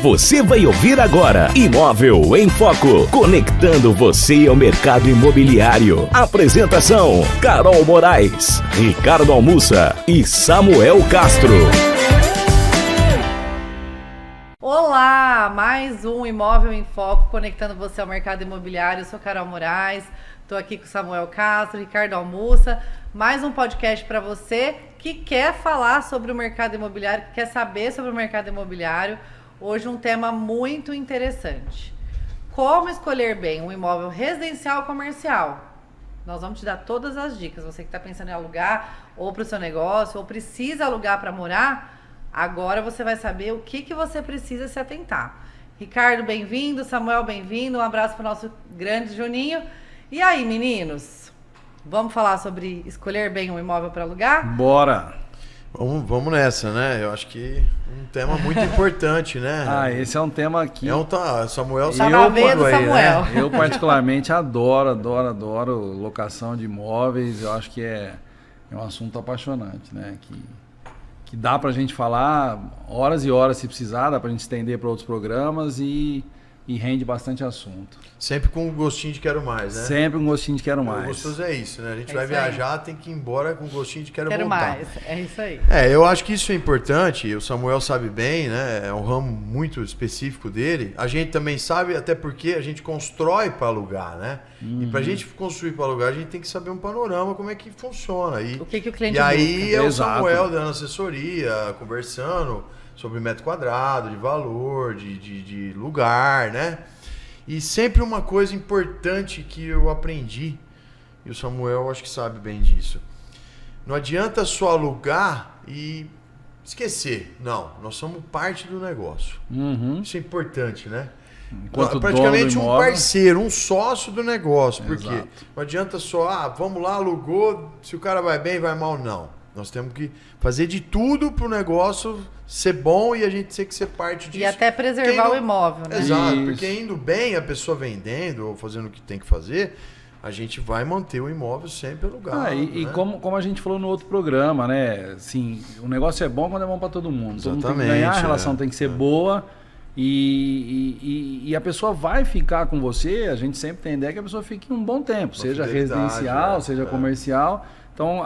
Você vai ouvir agora Imóvel em Foco, conectando você ao mercado imobiliário. Apresentação: Carol Moraes, Ricardo Almussa e Samuel Castro. Olá, mais um Imóvel em Foco, conectando você ao mercado imobiliário. Eu sou Carol Moraes, estou aqui com Samuel Castro, Ricardo Almussa. Mais um podcast para você que quer falar sobre o mercado imobiliário, que quer saber sobre o mercado imobiliário. Hoje um tema muito interessante. Como escolher bem um imóvel residencial ou comercial? Nós vamos te dar todas as dicas. Você que está pensando em alugar ou para o seu negócio ou precisa alugar para morar, agora você vai saber o que você precisa se atentar. Ricardo, bem-vindo. Samuel, bem-vindo. Um abraço para o nosso grande Juninho. E aí, meninos? Vamos falar sobre escolher bem um imóvel para alugar? Bora! Vamos nessa, né? Eu acho que um tema muito importante, né? Esse é um tema aqui. Samuel tá na veia do Samuel. Né? Eu particularmente adoro locação de imóveis. Eu acho que é um assunto apaixonante, né? Que dá pra gente falar horas e horas se precisar, dá pra gente estender para outros programas e rende bastante assunto. Sempre com um gostinho de quero mais, né? Sempre um gostinho de quero mais. O gostoso é isso, né? A gente vai viajar, tem que ir embora com um gostinho de quero voltar. Mais, é isso aí. Eu acho que isso é importante, o Samuel sabe bem, né? É um ramo muito específico dele. A gente também sabe, até porque a gente constrói para alugar, né? E pra gente construir para alugar, a gente tem que saber um panorama, como é que funciona. O que o cliente E aí busca. é o Exato. Samuel dando assessoria, conversando sobre metro quadrado, de valor, de lugar, né? E sempre uma coisa importante que eu aprendi, e o Samuel acho que sabe bem disso. Não adianta só alugar e esquecer. Não, nós somos parte do negócio. Isso é importante, né? Enquanto praticamente dono do um imóvel, parceiro, um sócio do negócio. Porque Exato. não adianta só, vamos lá, alugou, se o cara vai bem, vai mal, não. Nós temos que fazer de tudo para o negócio ser bom e a gente ter que ser parte disso. E até preservar o imóvel, né? Exato, Isso. porque indo bem, a pessoa vendendo ou fazendo o que tem que fazer, a gente vai manter o imóvel sempre alugado. E né? como a gente falou no outro programa, né? Assim, o negócio é bom quando é bom para todo mundo. Todo mundo tem que Exatamente, ganhar, a relação tem que ser boa. E a pessoa vai ficar com você, a gente sempre tem a ideia que a pessoa fique um bom tempo, seja fidelidade, residencial, seja comercial. Então,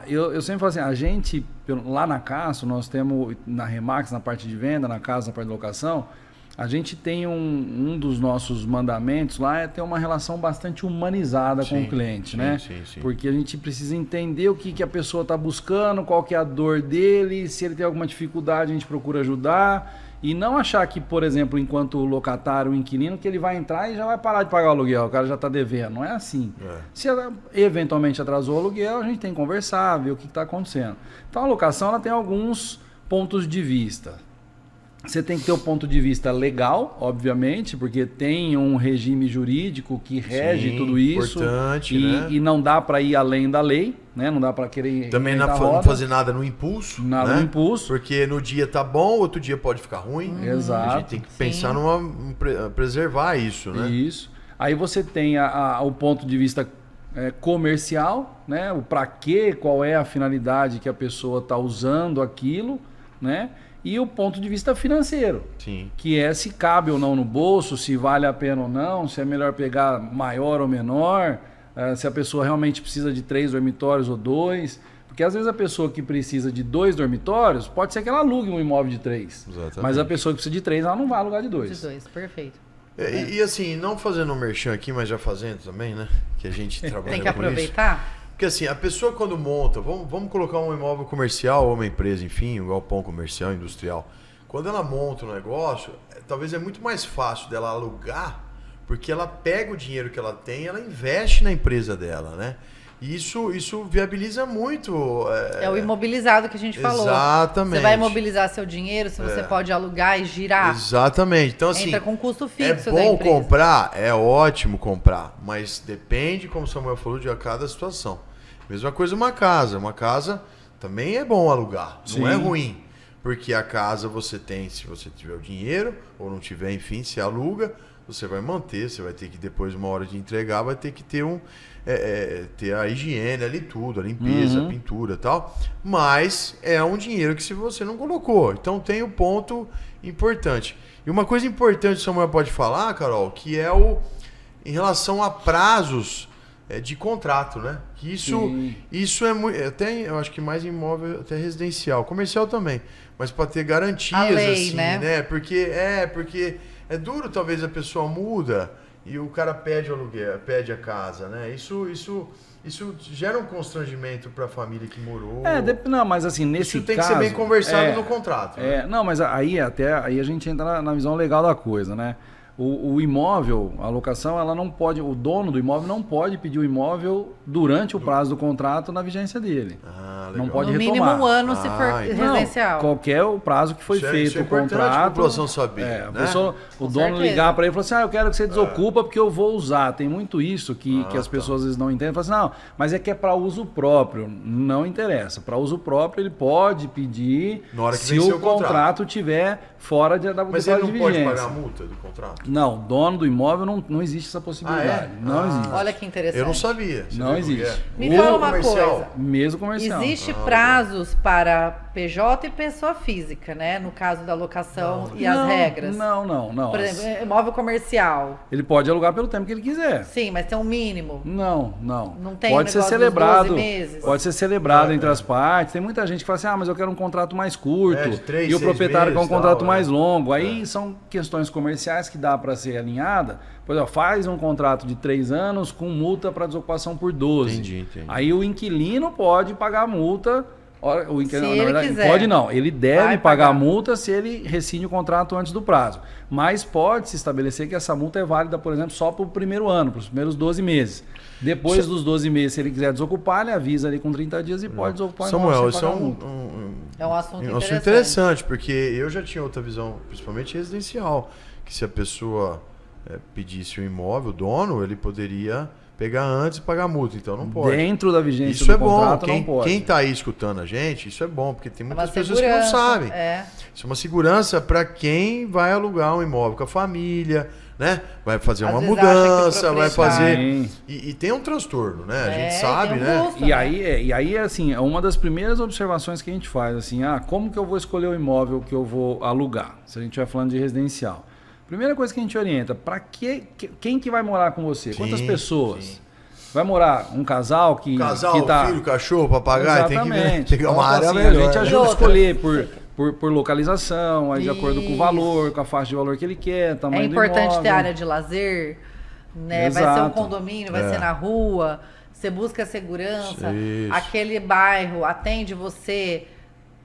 eu sempre falo assim, a gente, lá na Castro, nós temos, na Remax, na parte de venda, na casa, na parte de locação, a gente tem um dos nossos mandamentos lá é ter uma relação bastante humanizada com o cliente, né? Sim. Porque a gente precisa entender o que a pessoa está buscando, qual que é a dor dele, se ele tem alguma dificuldade, a gente procura ajudar. E não achar que, por exemplo, enquanto locatário, o inquilino, que ele vai entrar e já vai parar de pagar o aluguel, o cara já está devendo. Não é assim. Se ela eventualmente atrasou o aluguel, a gente tem que conversar, ver o que está acontecendo. Então a locação ela tem alguns pontos de vista. Você tem que ter o ponto de vista legal, obviamente, porque tem um regime jurídico que rege tudo isso. Importante, né? E não dá para ir além da lei, né? Não dá para querer Também não fazer nada no impulso. Nada né? no impulso. Porque no dia tá bom, outro dia pode ficar ruim. Exato. A gente tem que pensar preservar isso, né? Isso. Aí você tem o ponto de vista comercial, né? O para quê, qual é a finalidade que a pessoa está usando aquilo, né? E o ponto de vista financeiro, Sim. que é se cabe ou não no bolso, se vale a pena ou não, se é melhor pegar maior ou menor, se a pessoa realmente precisa de 3 dormitórios ou 2. Porque às vezes a pessoa que precisa de 2 dormitórios, pode ser que ela alugue um imóvel de 3. Exatamente. Mas a pessoa que precisa de 3, ela não vai alugar de 2. De 2, perfeito. E assim, não fazendo um merchan aqui, mas já fazendo também, né? Que a gente trabalha Tem que com isso. aproveitar. Porque assim, a pessoa quando monta, vamos colocar um imóvel comercial ou uma empresa, enfim, um galpão comercial, industrial. Quando ela monta um negócio, talvez é muito mais fácil dela alugar, porque ela pega o dinheiro que ela tem e ela investe na empresa dela, né? E isso viabiliza muito. É o imobilizado que a gente falou. Exatamente. Você vai imobilizar seu dinheiro, se você pode alugar e girar. Exatamente. Então, assim, entra com custo fixo é da bom empresa. comprar, é ótimo comprar, mas depende, como o Samuel falou, de cada situação. Mesma coisa uma casa. Uma casa também é bom alugar, não é ruim. Porque a casa você tem, se você tiver o dinheiro, ou não tiver, enfim, se aluga. você vai manter, você vai ter que, depois de uma hora de entregar, vai ter que ter ter a higiene ali, tudo, a limpeza, a pintura e tal. Mas é um dinheiro que se você não colocou. Então tem o ponto importante. E uma coisa importante que o Samuel pode falar, Carol, que é em relação a prazos de contrato, né? Que isso é muito. Até eu acho que mais imóvel, até residencial, comercial também. Mas para ter garantias, a lei, assim, né? Porque é duro, talvez a pessoa muda e o cara pede o aluguel, pede a casa, né? Isso gera um constrangimento para a família que morou. Não, mas assim, nesse caso... Isso tem que ser bem conversado no contrato. Né? Não, mas aí a gente entra na visão legal da coisa, né? O imóvel, a locação, ela não pode, o dono do imóvel não pode pedir o imóvel durante o prazo do contrato na vigência dele. Não pode no retomar. mínimo 1 ano se for residencial. Qualquer o prazo que foi feito o contrato. A população saber, né? O dono ligar para ele e falar assim, eu quero que você desocupa porque eu vou usar. Tem muito isso que as pessoas às vezes não entendem. Falam assim, não, mas é que é para uso próprio. Não interessa. Para uso próprio ele pode pedir se o contrato tiver fora da vigência. Mas ele não pode pagar a multa do contrato? Não, dono do imóvel não existe essa possibilidade. Não existe. Olha que interessante. Eu não sabia. Não existe. Me fala uma coisa. Mesmo comercial. Existe prazos para PJ e pessoa física, né? No caso da locação e as regras. Não. Por exemplo, imóvel comercial. Ele pode alugar pelo tempo que ele quiser. Sim, mas tem um mínimo. Não. Não tem pode ser negócio celebrado. dos 12 meses. Pode ser celebrado entre as partes. Tem muita gente que fala assim, mas eu quero um contrato mais curto. De 3, e o proprietário quer um contrato mais longo. longo. Aí são questões comerciais que dá para ser alinhada. Por exemplo, faz um contrato de 3 anos com multa para desocupação por 12. Entendi. Aí o inquilino pode pagar a multa. O inquilino, se na verdade, quiser. pode não. Ele deve Vai pagar a pagar. multa se ele rescinde o contrato antes do prazo. Mas pode se estabelecer que essa multa é válida, por exemplo, só para o primeiro ano, para os primeiros 12 meses. Depois dos 12 meses, se ele quiser desocupar, ele avisa ali com 30 dias e pode desocupar. Samuel, isso é um assunto interessante, porque eu já tinha outra visão, principalmente residencial, que se a pessoa pedisse o imóvel, o dono, ele poderia pegar antes e pagar a multa, então não pode. Dentro da vigência isso do contrato, bom. não pode. Quem está aí escutando a gente, isso é bom, porque tem muitas pessoas segurança, que não sabem. Isso é uma segurança para quem vai alugar um imóvel com a família, né? Vai fazer uma mudança, vai fazer... E tem um transtorno, né? A gente sabe, né? Custo, e aí, assim, é uma das primeiras observações que a gente faz, assim, como que eu vou escolher o imóvel que eu vou alugar? Se a gente estiver falando de residencial. Primeira coisa que a gente orienta, para quem que vai morar com você? Quantas pessoas? Sim. Vai morar um casal que tá... filho, cachorro, papagaio, exatamente. Tem que pegar uma área assim, melhor. A gente ajuda a escolher por localização, aí de acordo com o valor, com a faixa de valor que ele quer, tamanho do imóvel. É importante ter área de lazer, né? Exato. Vai ser um condomínio, vai ser na rua, você busca segurança, aquele bairro atende você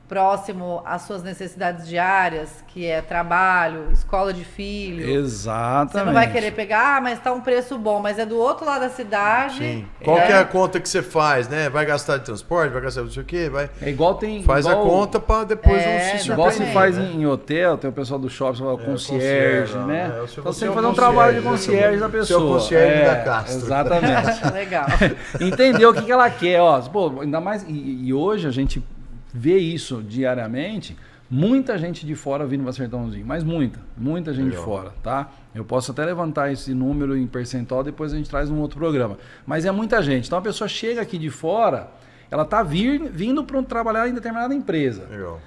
próximo às suas necessidades diárias, que é trabalho, escola de filho. Exatamente. Você não vai querer pegar, mas tá um preço bom, mas é do outro lado da cidade. Sim. Qual que é a conta que você faz, né? Vai gastar de transporte, vai gastar não sei o quê, vai... É igual tem... Faz a conta para depois não se igual se faz né? em hotel, tem o pessoal do shopping, você fala concierge, né? Então você tem que fazer um trabalho de concierge da pessoa. Seu concierge da Castro. Exatamente. Legal. Entender o que ela quer, ó. Pô, ainda mais... E hoje a gente vê isso diariamente, muita gente de fora vindo para Sertãozinho, mas muita gente de fora, tá? Eu posso até levantar esse número em percentual, depois a gente traz num outro programa. Mas é muita gente. Então a pessoa chega aqui de fora, ela tá vindo para trabalhar em determinada empresa. Legal.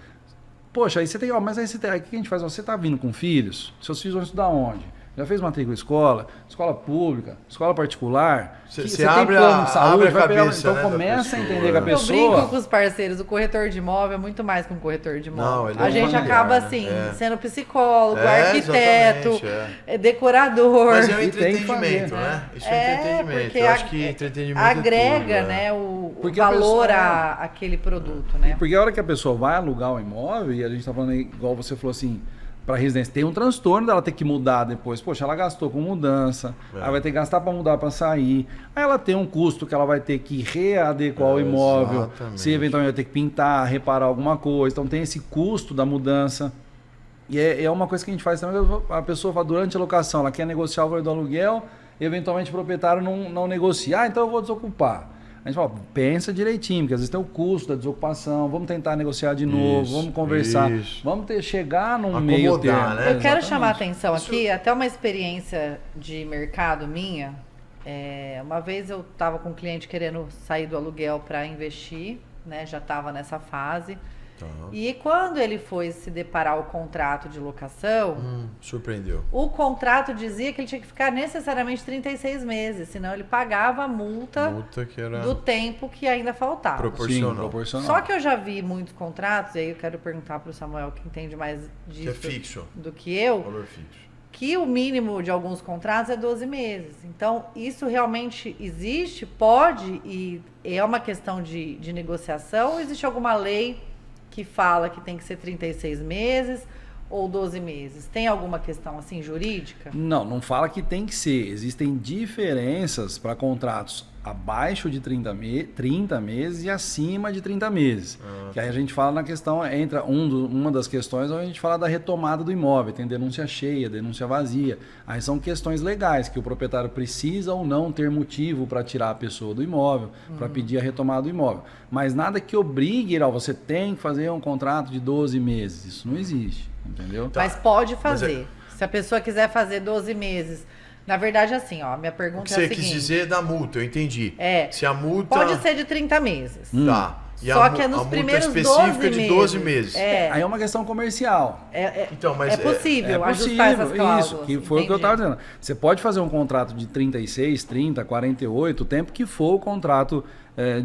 Poxa, aí você tem, mas aí o que a gente faz? Você tá vindo com filhos? Seus filhos vão estudar onde? Já fez matrícula escola pública, escola particular? Você abre a saúde, vai pegar, então começa a entender com a pessoa. Eu brinco com os parceiros, o corretor de imóvel é muito mais que um corretor de imóvel. A gente acaba assim, sendo psicólogo, arquiteto, decorador. Mas é um entretenimento, né? Isso é entretenimento. Eu acho que entretenimento agrega, é tudo, né, o valor àquele produto, né? Porque a hora que a pessoa vai alugar um imóvel, e a gente tá falando aí, igual você falou assim, para residência, tem um transtorno dela ter que mudar depois. Poxa, ela gastou com mudança, aí vai ter que gastar para mudar, para sair. Aí ela tem um custo que ela vai ter que readequar o imóvel, se eventualmente vai ter que pintar, reparar alguma coisa. Então tem esse custo da mudança. E é uma coisa que a gente faz também, a pessoa fala, durante a locação, ela quer negociar o valor do aluguel, eventualmente o proprietário não negocia. Então eu vou desocupar. A gente fala, pensa direitinho, porque às vezes tem o custo da desocupação, vamos tentar negociar de novo, vamos conversar, vamos chegar num meio termo. Né? Eu quero chamar a atenção aqui, até uma experiência de mercado minha. Uma vez eu estava com um cliente querendo sair do aluguel para investir, né? Já estava nessa fase. E quando ele foi se deparar o contrato de locação, surpreendeu. O contrato dizia que ele tinha que ficar necessariamente 36 meses, senão ele pagava a multa que era do tempo que ainda faltava. Proporcional. Só que eu já vi muitos contratos, e aí eu quero perguntar para o Samuel, que entende mais disso que é fixo. Do que eu, valor fixo. Que o mínimo de alguns contratos é 12 meses. Então, isso realmente existe? Pode? E é uma questão de negociação? Ou existe alguma lei que fala que tem que ser 36 meses ou 12 meses? Tem alguma questão assim jurídica? Não fala que tem que ser. Existem diferenças para contratos abaixo de 30 meses e acima de 30 meses. Que aí a gente fala na questão, entra uma das questões onde a gente fala da retomada do imóvel, tem denúncia cheia, denúncia vazia. Aí são questões legais, que o proprietário precisa ou não ter motivo para tirar a pessoa do imóvel, para pedir a retomada do imóvel. Mas nada que obrigue, você tem que fazer um contrato de 12 meses. Isso não existe, entendeu? Mas pode fazer. Se a pessoa quiser fazer 12 meses... Na verdade, assim, minha pergunta é a seguinte... Você quis dizer da multa, eu entendi. Se a multa... Pode ser de 30 meses. Tá. E só que é nos primeiros 12 meses. de 12 meses. Aí é uma questão comercial. Então, mas é possível ajustar essas cláusulas. Isso, que foi o que eu estava dizendo. Você pode fazer um contrato de 36, 30, 48, o tempo que for o contrato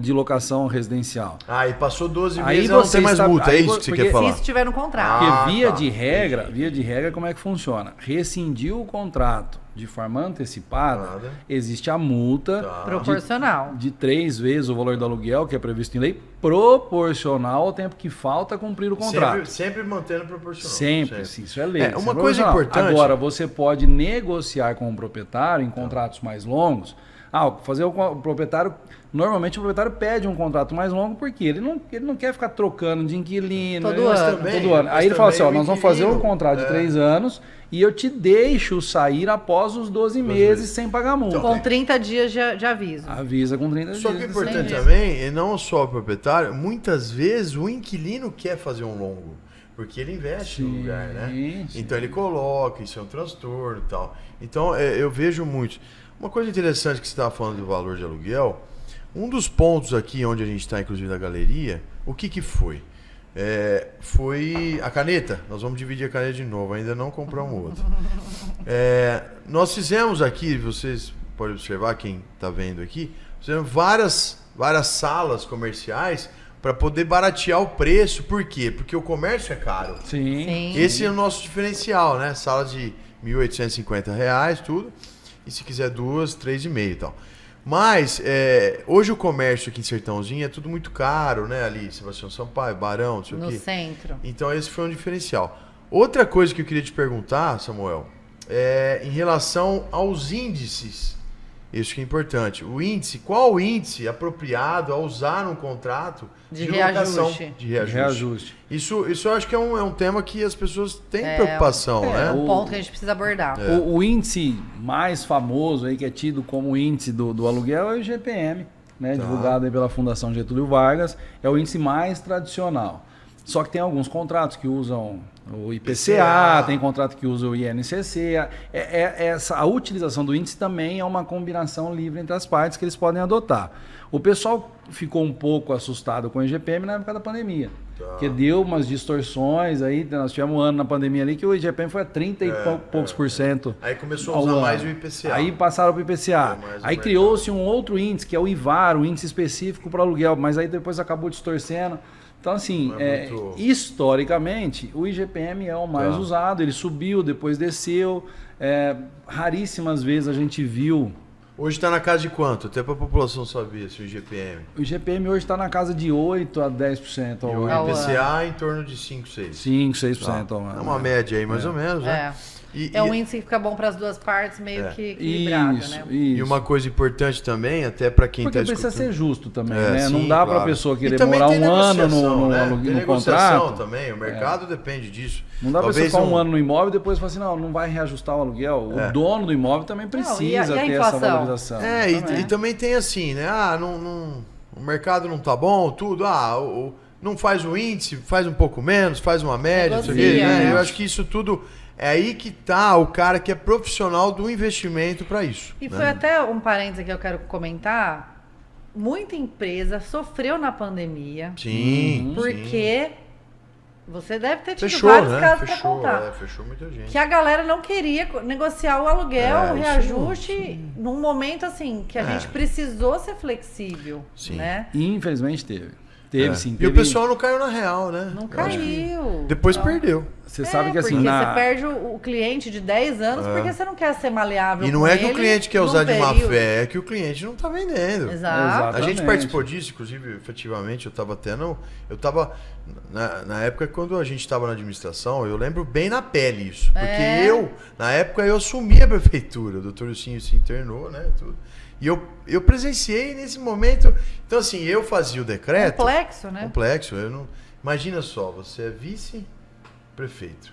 de locação residencial. E passou 12 meses, não tem mais multa, é isso que você quer falar? Se isso estiver no contrato. Porque via de regra, como é que funciona? Rescindiu o contrato de forma antecipada, existe a multa proporcional de 3 vezes o valor do aluguel, que é previsto em lei, proporcional ao tempo que falta cumprir o contrato. Sempre mantendo proporcional. Sempre. Isso é lei. Uma coisa importante... Agora, você pode negociar com o proprietário em contratos mais longos. Fazer o proprietário... Normalmente o proprietário pede um contrato mais longo porque ele não quer ficar trocando de inquilino. Todo ano. Aí ele fala assim, nós vamos fazer um contrato de 3 anos e eu te deixo sair após os 12 meses sem pagar multa. Com 30 dias de aviso. Avisa com 30 dias. Só que é importante também, e não só o proprietário, muitas vezes o inquilino quer fazer um longo. Porque ele investe no lugar, né? Sim. Então ele coloca, isso é um transtorno e tal. Então eu vejo muito. Uma coisa interessante que você estava falando do valor de aluguel, um dos pontos aqui onde a gente está, inclusive, na galeria, o que foi? Foi a caneta. Nós vamos dividir a caneta de novo, ainda não compramos outra. Nós fizemos aqui, vocês podem observar, quem está vendo aqui, fizemos várias salas comerciais para poder baratear o preço. Por quê? Porque o comércio é caro. Sim. Esse é o nosso diferencial, né? Sala de R$ 1.850, tudo. E se quiser 2, 3,5 e tal. Mas, hoje o comércio aqui em Sertãozinho é tudo muito caro, né? Ali, Sebastião Sampaio, Barão, não sei o quê. No centro. Então, esse foi um diferencial. Outra coisa que eu queria te perguntar, Samuel, é em relação aos índices. Isso que é importante. O índice, qual o índice apropriado a usar num contrato de locação de reajuste? Isso eu acho que é um tema que as pessoas têm preocupação, né? É um ponto que a gente precisa abordar. O índice mais famoso aí, que é tido como índice do aluguel, é o IGPM, né? Divulgado aí pela Fundação Getúlio Vargas. É o índice mais tradicional. Só que tem alguns contratos que usam o IPCA, tem contrato que usa o INCC. A utilização do índice também é uma combinação livre entre as partes que eles podem adotar. O pessoal ficou um pouco assustado com o IGPM na época da pandemia. Porque deu umas distorções aí, nós tivemos um ano na pandemia ali que o IGPM foi a 30 e poucos por cento. Aí começou a usar mais o IPCA. Aí passaram para o IPCA. Aí criou-se um outro índice, que é o IVAR, o índice específico para aluguel, mas aí depois acabou distorcendo. Então, assim, historicamente, o IGPM é o mais usado, ele subiu, depois desceu. Raríssimas vezes a gente viu... Hoje está na casa de quanto? Até para a população saber, o IGPM. O IGPM hoje está na casa de 8% a 10% ao ano. E o IPCA em torno de 5%, 6%. 5%, 6% ao ano. É uma média aí, mais ou menos, né? é um índice que fica bom para as duas partes, meio que equilibrado, né? E uma coisa importante também, até para quem está escutando... Porque precisa ser justo também, né? Sim, não dá para a pessoa querer morar um ano no contrato. Também, o mercado depende disso. Não dá para você ficar um ano no imóvel e depois falar assim, não vai reajustar o aluguel. O dono do imóvel também precisa ter essa valorização. E também tem assim, né? O mercado não tá bom, tudo. Não faz o índice, faz um pouco menos, faz uma média, isso aqui, né? Eu acho que isso tudo... É aí que tá o cara que é profissional do investimento para isso. E foi até um parênteses que eu quero comentar. Muita empresa sofreu na pandemia. Sim. Porque você deve ter tido vários casos para contar. Fechou muita gente. Que a galera não queria negociar o aluguel, o reajuste, num momento assim, que a gente precisou ser flexível. Sim. Né? E infelizmente teve sim. E o pessoal não caiu na real, né? Não caiu. Depois perdeu. Você sabe que assim... Porque você perde o cliente de 10 anos porque você não quer ser maleável. E não é que o cliente quer usar de má fé, é que o cliente não está vendendo. Exato. A gente participou disso, inclusive, efetivamente, eu estava na época quando a gente estava na administração, eu lembro bem na pele isso. Porque na época, eu assumi a prefeitura, o doutor Ilcinho se internou, né, tudo. E eu presenciei nesse momento. Então, assim, eu fazia o decreto. Complexo, né? Complexo. Imagina só, você é vice-prefeito.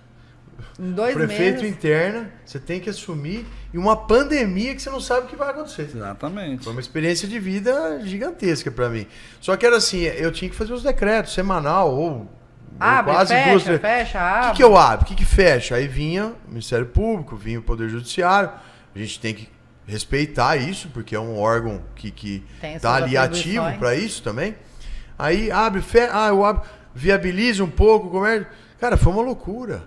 Em 2 meses. Prefeito interna, você tem que assumir. E uma pandemia que você não sabe o que vai acontecer. Exatamente. Foi uma experiência de vida gigantesca para mim. Só que era assim, eu tinha que fazer os decretos, semanal ou quase duas vezes. Fecha, abre. O que eu abro? O que fecha? Aí vinha o Ministério Público, vinha o Poder Judiciário. A gente tem que respeitar isso, porque é um órgão que está ali ativo para isso também. Aí eu abro, viabiliza um pouco o comércio. Cara, foi uma loucura.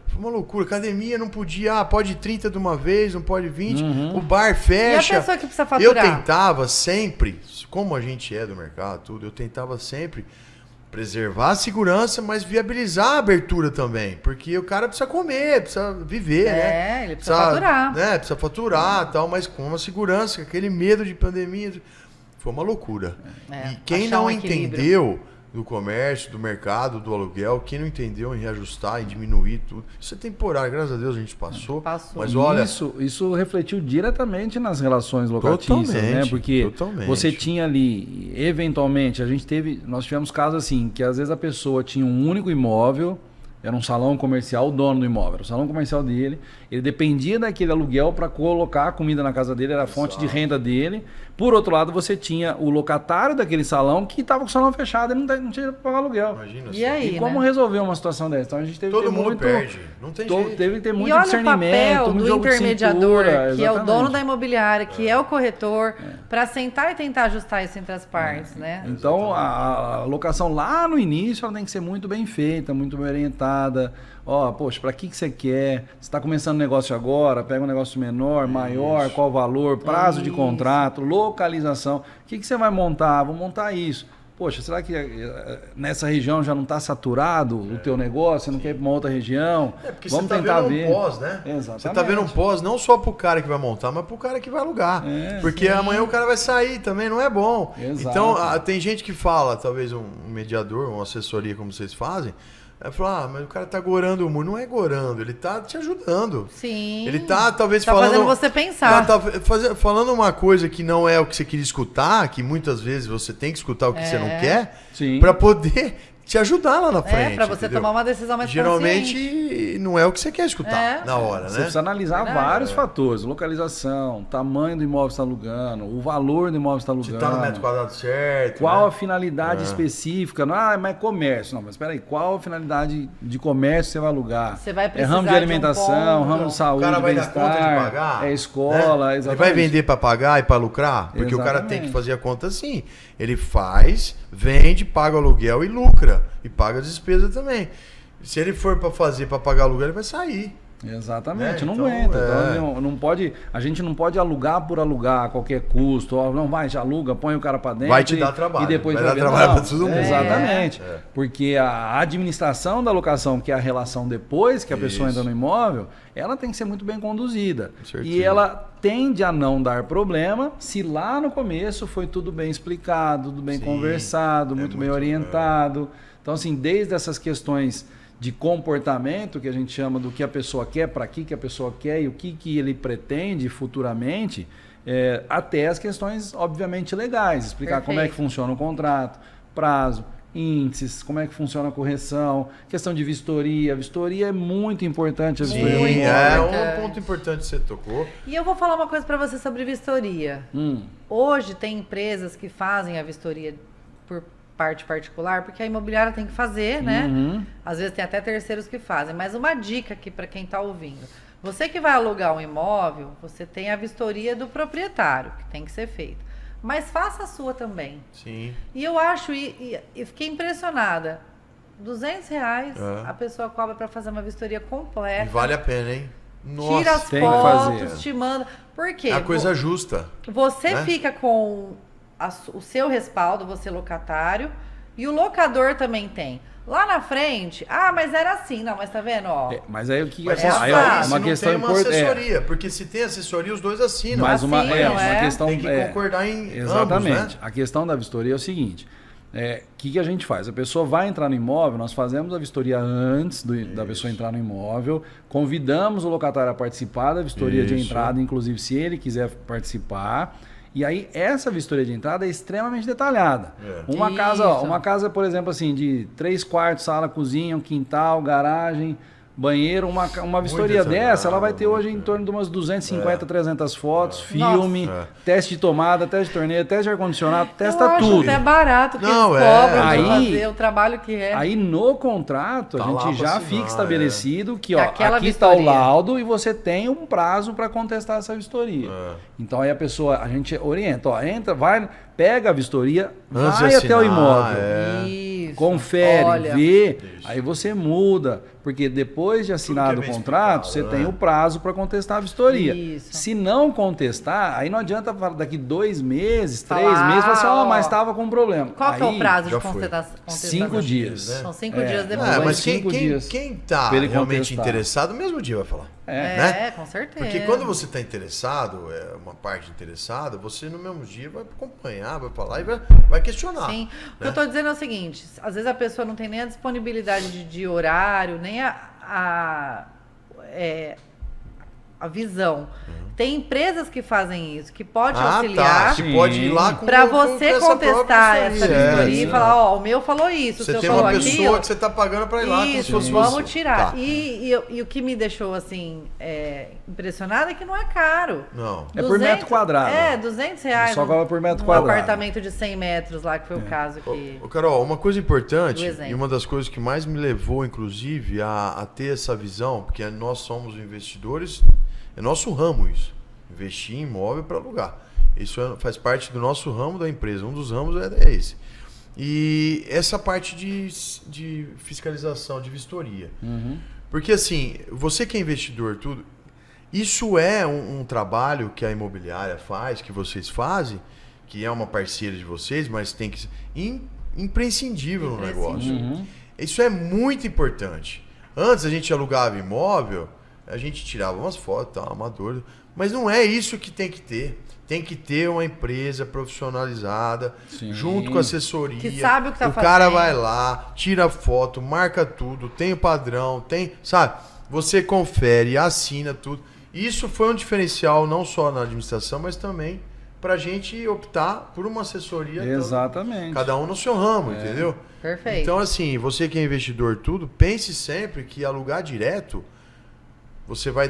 Academia não podia, pode 30 de uma vez, não pode 20. O bar fecha. E a pessoa que precisa faturar? Eu tentava sempre, como a gente é do mercado, tudo, eu tentava sempre preservar a segurança, mas viabilizar a abertura também. Porque o cara precisa comer, precisa viver, né? Ele precisa faturar. Precisa faturar e tal, mas com uma segurança, aquele medo de pandemia. Foi uma loucura. E quem não entendeu do comércio, do mercado, do aluguel, quem não entendeu em reajustar, em diminuir tudo. Isso é temporário, graças a Deus a gente passou. Mas olha, isso refletiu diretamente nas relações locatícias, né? Porque você tinha ali, eventualmente, nós tivemos casos assim, que às vezes a pessoa tinha um único imóvel, era um salão comercial, o dono do imóvel, era o salão comercial dele, ele dependia daquele aluguel para colocar a comida na casa dele, era a fonte de renda dele. Por outro lado, você tinha o locatário daquele salão que estava com o salão fechado e não tinha para pagar aluguel. Imagina. E aí, como resolver uma situação dessa? Então a gente teve que ter mundo perde, não tem jeito. Teve que ter muito e olha discernimento, o papel do de intermediador, cintura, que é o dono da imobiliária, que é o corretor, para sentar e tentar ajustar isso entre as partes, né? Então a locação lá no início ela tem que ser muito bem feita, muito bem orientada. Poxa, para que você quer? Você está começando um negócio agora, pega um negócio menor, maior, qual o valor, prazo de contrato, localização. O que você vai montar? Vou montar isso. Poxa, será que nessa região já não está saturado o teu negócio? Você não quer ir para uma outra região? Porque vamos você tentar vendo ver. Um pós, né? Exatamente. Você está vendo um pós não só para o cara que vai montar, mas para o cara que vai alugar. Porque amanhã o cara vai sair também, não é bom. Exato. Então, tem gente que fala, talvez um mediador, uma assessoria como vocês fazem, fala, mas o cara tá gorando o mundo. Não é gorando, ele tá te ajudando. Sim. Ele tá talvez tá falando... fazendo você pensar. Falando uma coisa que não é o que você queria escutar, que muitas vezes você tem que escutar o que você não quer, para poder te ajudar lá na frente. Para você tomar uma decisão mais Geralmente consciente. não é o que você quer escutar na hora, né? Você precisa analisar vários fatores. Localização, tamanho do imóvel que você está alugando, o valor do imóvel que você está alugando. Se está no metro quadrado certo. Qual a finalidade específica? Não, mas é comércio. Não, mas espera aí, qual a finalidade de comércio que você vai alugar? Você vai precisar ramo de alimentação, ramo de saúde, o cara vai dar conta de pagar? É escola, né? exatamente. Ele vai vender para pagar e para lucrar? Porque o cara tem que fazer a conta assim. Ele faz, vende, paga o aluguel e lucra. E paga a despesa também. Se ele for para fazer para pagar aluguel, ele vai sair. Exatamente, não aguenta. Então, não pode, a gente não pode alugar por alugar a qualquer custo. Não vai, já aluga, põe o cara para dentro. Vai te dar trabalho. E depois vai dar trabalho para todo mundo. Exatamente. Porque a administração da locação, que é a relação depois que a pessoa entra no imóvel, ela tem que ser muito bem conduzida. E ela tende a não dar problema se lá no começo foi tudo bem explicado, tudo bem conversado, muito bem orientado. Então, assim, desde essas questões de comportamento, que a gente chama do que a pessoa quer, para que a pessoa quer e o que ele pretende futuramente, até as questões, obviamente, legais. Explicar como é que funciona o contrato, prazo, índices, como é que funciona a correção, questão de vistoria. A vistoria é muito importante. Sim, um ponto importante que você tocou. E eu vou falar uma coisa para você sobre vistoria. Hoje tem empresas que fazem a vistoria por parte particular, porque a imobiliária tem que fazer, né? Às vezes tem até terceiros que fazem. Mas uma dica aqui para quem está ouvindo. Você que vai alugar um imóvel, você tem a vistoria do proprietário, que tem que ser feita. Mas faça a sua também. Sim. E eu acho, e fiquei impressionada. R$200 a pessoa cobra para fazer uma vistoria completa. E vale a pena, hein? Nossa, tira as fotos, te manda. Por quê? É a coisa justa. Você fica com o seu respaldo, você locatário, e o locador também tem. Lá na frente, mas era assim, não, mas tá vendo, ó. Mas aí o que mas aí uma questão importante. Assessoria, porque se tem assessoria, os dois assinam. Mas uma questão tem que concordar em exatamente. Ambos, né? A questão da vistoria é o seguinte: que a gente faz? A pessoa vai entrar no imóvel, nós fazemos a vistoria antes da pessoa entrar no imóvel, convidamos o locatário a participar da vistoria de entrada, inclusive se ele quiser participar. E aí, essa vistoria de entrada é extremamente detalhada. Uma casa, por exemplo, assim, de 3 quartos, sala, cozinha, um quintal, garagem, banheiro, uma vistoria dessa, ela vai ter hoje em torno de umas 250, 300 fotos, filme, teste de tomada, teste de torneira, teste de ar-condicionado, testa tudo. Até barato que eles cobram pra fazer o trabalho que é. Aí no contrato, a gente já fica estabelecido que, ó, aqui está o vistoria. laudo e você tem um prazo para contestar essa vistoria. Então aí a gente orienta, ó, entra, vai, pega a vistoria, vai até o imóvel. Confere, vê, aí você muda, porque depois de assinado o contrato, você tem o prazo para contestar a vistoria. Se não contestar, aí não adianta daqui 2 meses, 3 meses, você fala, mas estava com um problema. Qual que é o prazo de contestação? 5 dias. São 5 dias depois. Mas quem está realmente interessado, no mesmo dia vai falar. Né? Com certeza. Porque quando você está interessado, uma parte interessada, você no mesmo dia vai acompanhar, vai falar e vai questionar. Sim. O que eu estou dizendo é o seguinte, às vezes a pessoa não tem nem a disponibilidade de horário, nem a visão. Tem empresas que fazem isso, que pode auxiliar. Que pode ir lá para você contestar essa vistoria e falar, o meu falou isso, você o seu tem falou uma aquilo. pessoa que você está pagando para ir lá. Isso, como se fosse vamos tirar. E o que me deixou assim impressionada é que não é caro. Não. É por metro quadrado. R$200. Só cobra por metro quadrado. Um apartamento de 100 metros lá, que foi o caso que... Carol, uma coisa importante, e uma das coisas que mais me levou, inclusive, a ter essa visão, porque nós somos investidores, é nosso ramo isso. Investir em imóvel para alugar. Isso faz parte do nosso ramo da empresa. Um dos ramos é esse. E essa parte de fiscalização, de vistoria. Porque assim, você que é investidor, tudo, isso é um trabalho que a imobiliária faz, que vocês fazem, que é uma parceira de vocês, mas tem que ser imprescindível no negócio. Isso é muito importante. Antes a gente alugava imóvel, a gente tirava umas fotos, amador, mas não é isso que tem que ter. Tem que ter uma empresa profissionalizada, junto com a assessoria. Que sabe o que tá fazendo. O cara vai lá, tira foto, marca tudo, tem o padrão, sabe? Você confere, assina tudo. Isso foi um diferencial não só na administração, mas também para a gente optar por uma assessoria. Exatamente. Cada um no seu ramo, entendeu? Perfeito. Então, assim, você que é investidor tudo, pense sempre que alugar direto, você vai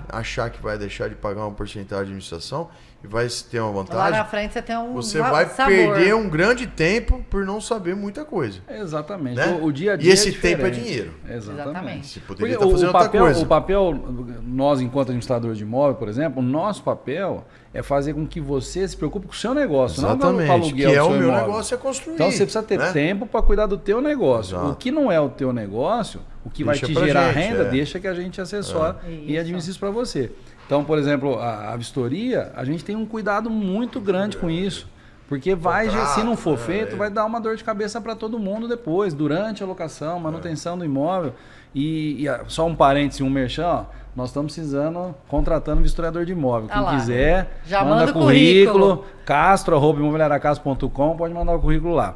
achar que vai deixar de pagar uma porcentagem de administração e vai ter uma vantagem. Lá na frente você tem você vai perder um grande tempo por não saber muita coisa. Exatamente. Né? O dia a dia e esse tempo é dinheiro. Exatamente. Você poderia estar fazendo outra coisa. O papel, nós enquanto administradores de imóvel, por exemplo, o nosso papel é fazer com que você se preocupe com o seu negócio. Exatamente. Não aluguel que é do seu o meu imóvel. negócio é construir. Então você precisa ter tempo para cuidar do teu negócio. Exato. O que não é o teu negócio, o que deixa vai te gerar gente, renda, deixa que a gente assessora e administra isso para você. Então, por exemplo, a vistoria, a gente tem um cuidado muito grande com isso. Porque se não for feito, vai dar uma dor de cabeça para todo mundo depois, durante a locação, manutenção do imóvel. E só um parênteses, um merchan, ó, nós estamos contratando vistoriador de imóvel. Quem quiser, já manda currículo, castro@imobiliariacastro.com, pode mandar o currículo lá.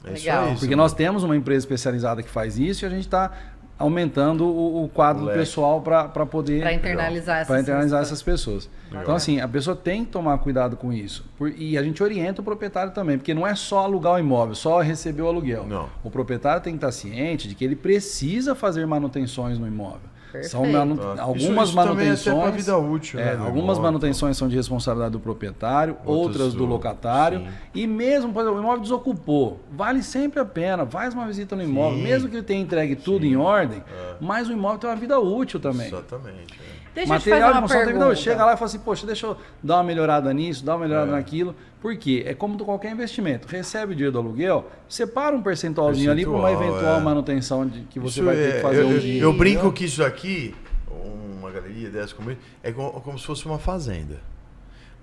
Legal. Porque nós temos uma empresa especializada que faz isso e a gente está aumentando o quadro do pessoal para poder... Para internalizar essas pessoas. Legal. Então, assim, a pessoa tem que tomar cuidado com isso. E a gente orienta o proprietário também, porque não é só alugar o imóvel, só receber o aluguel. Não. O proprietário tem que estar ciente de que ele precisa fazer manutenções no imóvel. São algumas manutenções. Também é vida útil, né, algumas manutenções são de responsabilidade do proprietário, outras do locatário. Sim. E mesmo, por exemplo, o imóvel desocupou, vale sempre a pena, faz uma visita no imóvel, mesmo que ele tenha entregue tudo em ordem, mas o imóvel tem uma vida útil também. Exatamente. Deixa eu te fazer uma pergunta. Chega lá e fala assim, poxa, deixa eu dar uma melhorada nisso, dar uma melhorada naquilo. Por quê? É como qualquer investimento. Recebe o dinheiro do aluguel, separa um percentualzinho ali para uma eventual manutenção que você vai ter que fazer um dia. Eu brinco que isso aqui, uma galeria dessa comigo, é como se fosse uma fazenda.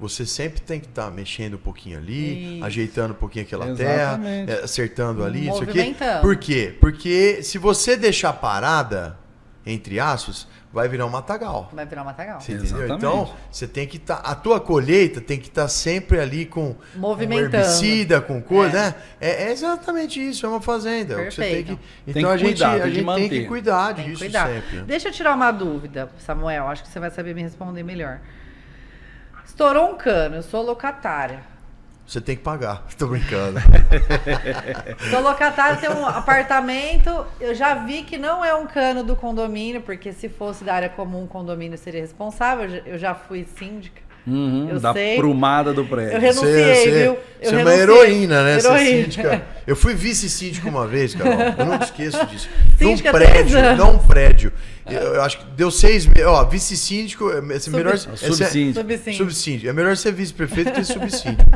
Você sempre tem que estar mexendo um pouquinho ali, ajeitando um pouquinho aquela terra, acertando ali, isso aqui. Por quê? Porque se você deixar parada, entre aspas, vai virar um matagal. Vai virar um matagal. Você entendeu? Então, você tem que estar... a tua colheita tem que estar sempre ali com movimentando, herbicida, com coisa, né? É exatamente isso, é uma fazenda. Perfeito. Então, a gente tem que cuidar disso sempre. Deixa eu tirar uma dúvida, Samuel. Acho que você vai saber me responder melhor. Estourou um cano, eu sou locatária. Você tem que pagar. Tô brincando. Sou locatário, tem um apartamento. Eu já vi que não é um cano do condomínio, porque se fosse da área comum, o condomínio seria responsável. Eu já fui síndica. Prumada do prédio. Eu renunciei, viu? Você é uma heroína, né? Síndica. Eu fui vice-síndico uma vez, Carol. Eu não esqueço disso. Síndica num prédio. Eu acho que deu 6 meses. Ó, vice-síndico. Subsíndico. É melhor ser vice-prefeito que subsíndico.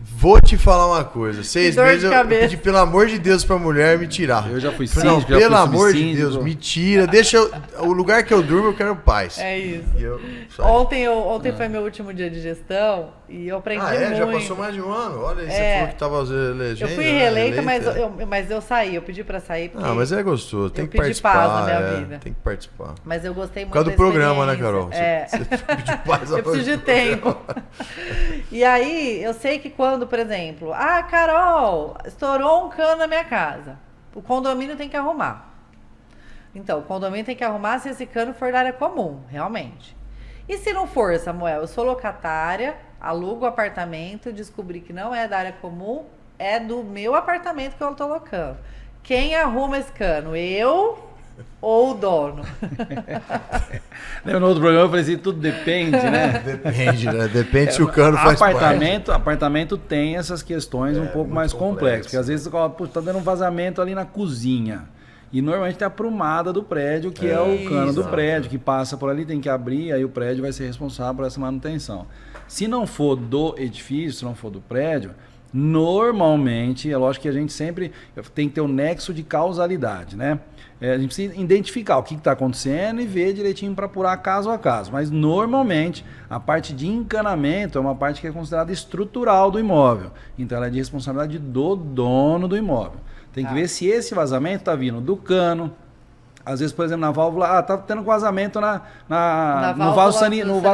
Vou te falar uma coisa. 6 meses eu pedi, pelo amor de Deus, pra mulher me tirar. Eu já fui síndico. Não, pelo amor de Deus, me tira. Deixa o lugar que eu durmo, eu quero paz. É isso. Ontem foi meu último dia de gestão e eu aprendi muito. Já passou mais de um ano? Olha aí, você falou que tava elegendo. Eu fui reeleita, mas eu saí. Eu pedi pra sair. Mas é gostoso. Tem que participar. Paz na minha vida. Tem que participar. Mas eu gostei muito da experiência. Por causa do programa, né, Carol? Você pediu paz. Eu preciso de tempo. E aí, eu sei que quando, por exemplo, Carol, estourou um cano na minha casa. O condomínio tem que arrumar. Então, o condomínio tem que arrumar se esse cano for da área comum, realmente. E se não for, Samuel, eu sou locatária, alugo o apartamento, descobri que não é da área comum, é do meu apartamento que eu tô locando. Quem arruma esse cano? Eu ou o dono? No outro programa eu falei assim, tudo depende, né? Depende, né? Depende se o cano faz parte. Apartamento tem essas questões um pouco mais complexas, porque às vezes você fala, tá dando um vazamento ali na cozinha. E normalmente tem a prumada do prédio, que é o cano do prédio, que passa por ali, tem que abrir, aí o prédio vai ser responsável por essa manutenção. Se não for do edifício, se não for do prédio, normalmente, é lógico que a gente sempre tem que ter um nexo de causalidade, né? A gente precisa identificar o que está acontecendo e ver direitinho para apurar caso a caso. Mas normalmente a parte de encanamento é uma parte que é considerada estrutural do imóvel. Então ela é de responsabilidade do dono do imóvel. Tem que ver se esse vazamento está vindo do cano. Às vezes, por exemplo, na válvula, está tendo vazamento no vaso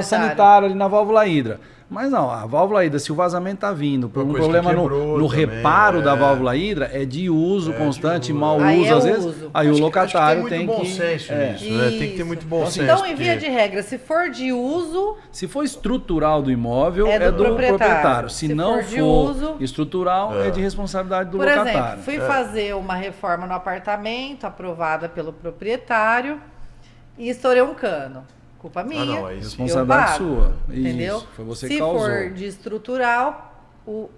sanitário, ali na válvula hidra. Mas não, a válvula hidra, se o vazamento está vindo por um problema no reparo da válvula hidra, é de uso constante, mau uso, às vezes. Aí o locatário tem que... Tem muito bom senso nisso, né? Tem que ter muito bom senso. Então, em via de regra, se for de uso... Se for estrutural do imóvel, é do proprietário. Se não for estrutural, é de responsabilidade do locatário. Por exemplo, fui fazer uma reforma no apartamento, aprovada pelo proprietário, e estourei um cano. Culpa minha. Responsabilidade sua. Entendeu? Isso, foi você que causou. Se for de estrutural,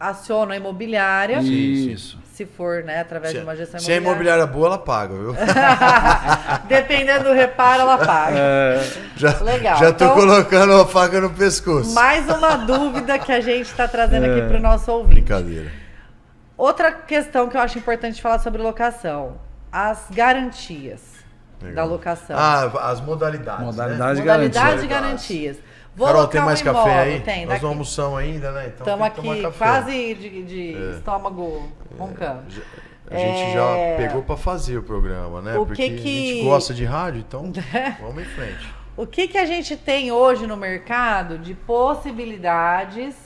aciona a imobiliária. Isso. Se for, né, através de uma gestão imobiliária. Se a imobiliária é boa, ela paga, viu? Dependendo do reparo, ela paga. Legal. Já tô colocando a faca no pescoço. Mais uma dúvida que a gente está trazendo aqui para o nosso ouvinte. Brincadeira. Outra questão que eu acho importante falar sobre locação. As garantias. Legal. Da locação. As modalidades. Modalidades de garantias. Carol, tem mais café aí? Tem. Nós não almoçamos ainda, né? Então estamos aqui quase de estômago roncando. A gente já pegou para fazer o programa, né? Porque a gente gosta de rádio, então vamos em frente. O que a gente tem hoje no mercado de possibilidades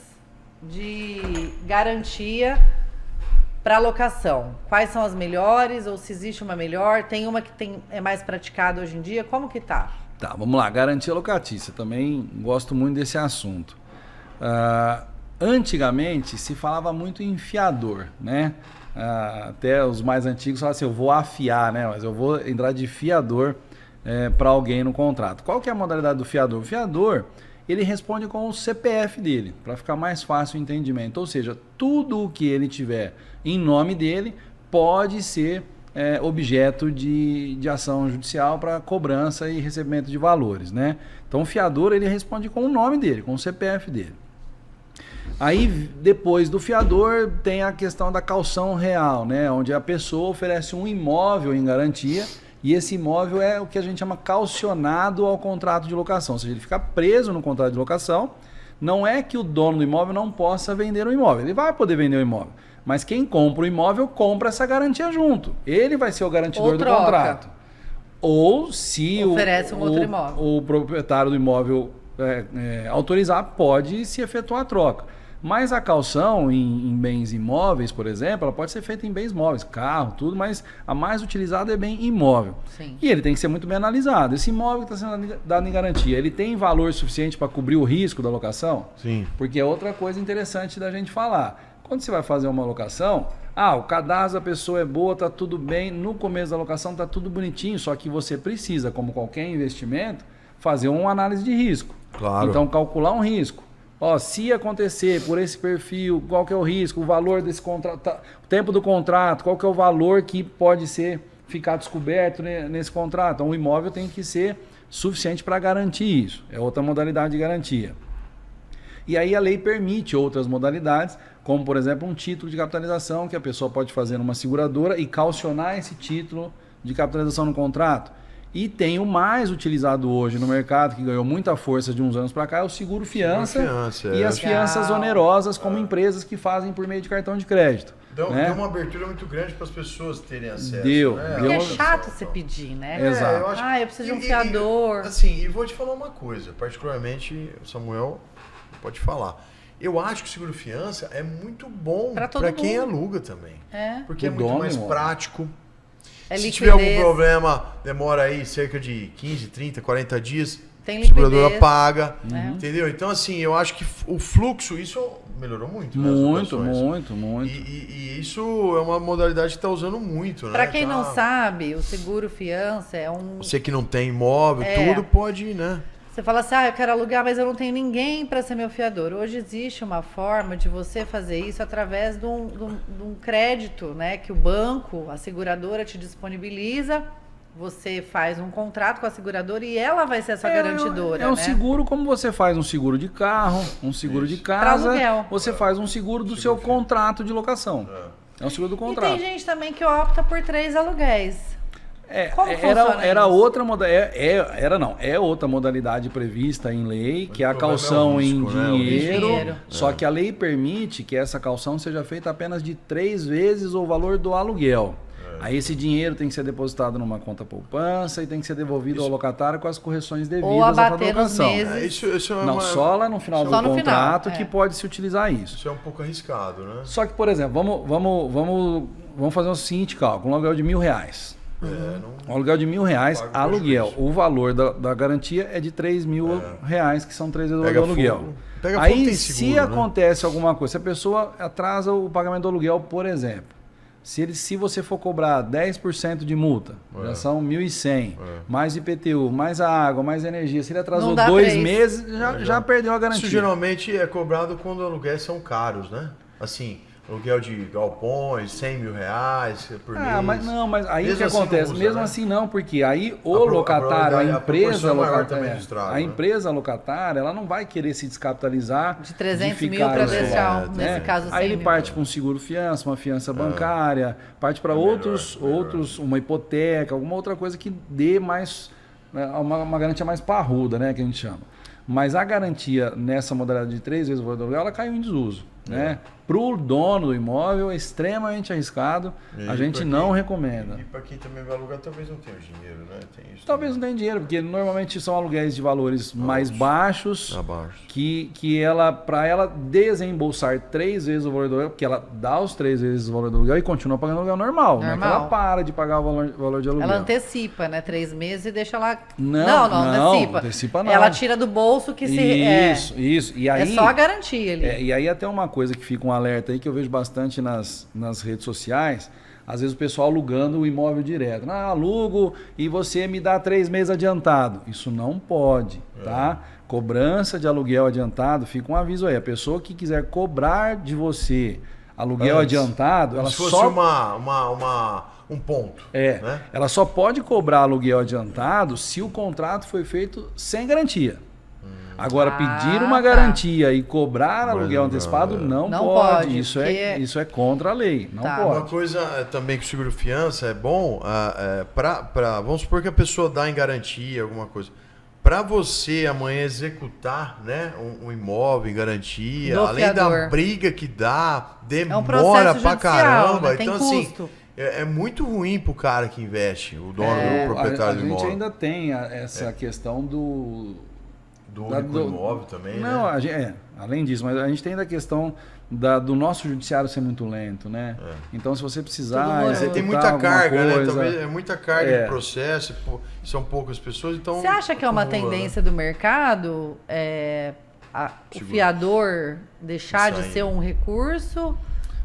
de garantia Para locação, quais são as melhores ou se existe uma melhor? Tem uma que é mais praticada hoje em dia? Como que tá? Tá, vamos lá. Garantia locatícia. Também gosto muito desse assunto. Antigamente se falava muito em fiador, né? Até os mais antigos falavam assim, eu vou afiar, né? Mas eu vou entrar de fiador para alguém no contrato. Qual que é a modalidade do fiador? O fiador, ele responde com o CPF dele, para ficar mais fácil o entendimento. Ou seja, tudo o que ele tiver em nome dele pode ser objeto de ação judicial para cobrança e recebimento de valores, né? Então o fiador, ele responde com o nome dele, com o CPF dele. Aí, depois do fiador, tem a questão da caução real, né? Onde a pessoa oferece um imóvel em garantia e esse imóvel é o que a gente chama calcionado ao contrato de locação. Ou seja, ele fica preso no contrato de locação. Não é que o dono do imóvel não possa vender o imóvel. Ele vai poder vender o imóvel. Mas quem compra o imóvel, compra essa garantia junto. Ele vai ser o garantidor do contrato. Ou se oferece outro imóvel. O proprietário do imóvel autorizar, pode se efetuar a troca. Mas a caução em bens imóveis, por exemplo, ela pode ser feita em bens móveis, carro, tudo, mas a mais utilizada é bem imóvel. Sim. E ele tem que ser muito bem analisado. Esse imóvel que está sendo dado em garantia, ele tem valor suficiente para cobrir o risco da locação? Sim. Porque é outra coisa interessante da gente falar. Quando você vai fazer uma locação, o cadastro da pessoa é boa, está tudo bem, no começo da locação está tudo bonitinho, só que você precisa, como qualquer investimento, fazer uma análise de risco. Claro. Então, calcular um risco. Se acontecer por esse perfil, qual que é o risco, o valor desse contrato, o tempo do contrato, qual que é o valor que pode ficar descoberto nesse contrato. Então, o imóvel tem que ser suficiente para garantir isso. É outra modalidade de garantia. E aí a lei permite outras modalidades, como, por exemplo, um título de capitalização que a pessoa pode fazer numa seguradora e calcionar esse título de capitalização no contrato. E tem o mais utilizado hoje no mercado, que ganhou muita força de uns anos para cá, é o seguro-fiança e as fianças onerosas, como empresas que fazem por meio de cartão de crédito. Então, né? Deu uma abertura muito grande para as pessoas terem acesso. Deu. Né? Porque é chato você pedir, né? Exato. Eu preciso de um fiador. E vou te falar uma coisa, particularmente, o Samuel pode falar. Eu acho que o seguro-fiança é muito bom para quem aluga também. Porque é muito mais prático. Se tiver algum problema, demora aí cerca de 15, 30, 40 dias, a seguradora paga, entendeu? Então, assim, eu acho que o fluxo, isso melhorou muito. Muito. E isso é uma modalidade que está usando muito, né? Para quem não sabe, o seguro-fiança é Você que não tem imóvel, tudo pode ir, né? Você fala assim, eu quero alugar, mas eu não tenho ninguém para ser meu fiador. Hoje existe uma forma de você fazer isso através de um crédito, né? Que o banco, a seguradora te disponibiliza, você faz um contrato com a seguradora e ela vai ser a sua garantidora. É um seguro como você faz um seguro de carro, um seguro de casa, você faz um seguro do seu contrato de locação. É um seguro do contrato. E tem gente também que opta por 3 aluguéis. É outra modalidade prevista em lei, que é a caução em dinheiro, só que a lei permite que essa caução seja feita apenas de 3 vezes o valor do aluguel. Aí esse dinheiro tem que ser depositado numa conta poupança e tem que ser devolvido ao locatário com as correções devidas à locação. Só lá no final do contrato que pode se utilizar isso. Isso é um pouco arriscado, né? Só que, por exemplo, vamos fazer o seguinte cálculo, um aluguel de R$1.000. Um aluguel de R$1.000, aluguel. O valor da garantia é de R$3.000, que são 3 vezes o valor do aluguel. Aí, se acontece alguma coisa, se a pessoa atrasa o pagamento do aluguel, por exemplo, se você for cobrar 10% de multa, já são 1.100, mais IPTU, mais a água, mais a energia, se ele atrasou 2 meses, já perdeu a garantia. Isso geralmente é cobrado quando aluguéis são caros, né? Assim, aluguel de galpões, R$100.000 por mês. Mas aí o que acontece? Mesmo assim não, porque aí o locatário, a empresa locatária, ela não vai querer se descapitalizar de 300 mil para deixar, nesse caso, 100 Aí ele mil. parte para um seguro-fiança, uma fiança bancária, parte para outros, uma hipoteca, alguma outra coisa que dê mais, uma garantia mais parruda, né, que a gente chama. Mas a garantia nessa modalidade de 3 vezes o valor do aluguel, ela caiu em desuso. né? Para o dono do imóvel é extremamente arriscado, a gente não recomenda. E para quem também vai alugar, talvez não tenha dinheiro, né? Tem isso talvez não tenha dinheiro, porque normalmente são aluguéis de valores mais baixos, que ela, para ela desembolsar 3 vezes o valor do aluguel, porque ela dá os 3 vezes o valor do aluguel e continua pagando o aluguel normal. Não é que ela para de pagar o valor de aluguel. Ela antecipa, né? 3 meses e deixa lá... Não antecipa não. Ela tira do bolso que se... Isso. E aí, é só a garantia ali. E aí até uma coisa que fica um alerta aí, que eu vejo bastante nas redes sociais, às vezes o pessoal alugando o imóvel direto. Alugo e você me dá 3 meses adiantado. Isso não pode, tá? Cobrança de aluguel adiantado, fica um aviso aí. A pessoa que quiser cobrar de você aluguel adiantado, ela se fosse só... um ponto. Né? Ela só pode cobrar aluguel adiantado se o contrato foi feito sem garantia. Agora, pedir uma garantia e cobrar aluguel antecipado não pode. Isso é contra a lei. Não pode. Uma coisa também que o seguro fiança é bom, vamos supor que a pessoa dá em garantia alguma coisa. Para você amanhã executar, né, um imóvel em garantia, além da briga que dá, demora pra caramba. Né? Tem então, custo. Assim, é muito ruim pro cara que investe, o dono, o proprietário do imóvel. A gente ainda tem essa questão do único imóvel também, não, né? Além disso, mas a gente tem ainda a questão do nosso judiciário ser muito lento, né? Então, se você precisar executar tem muita carga, né? coisa, Talvez é muita carga de processo, são poucas pessoas, então... Você acha que é uma tendência do mercado o fiador deixar de ser um recurso?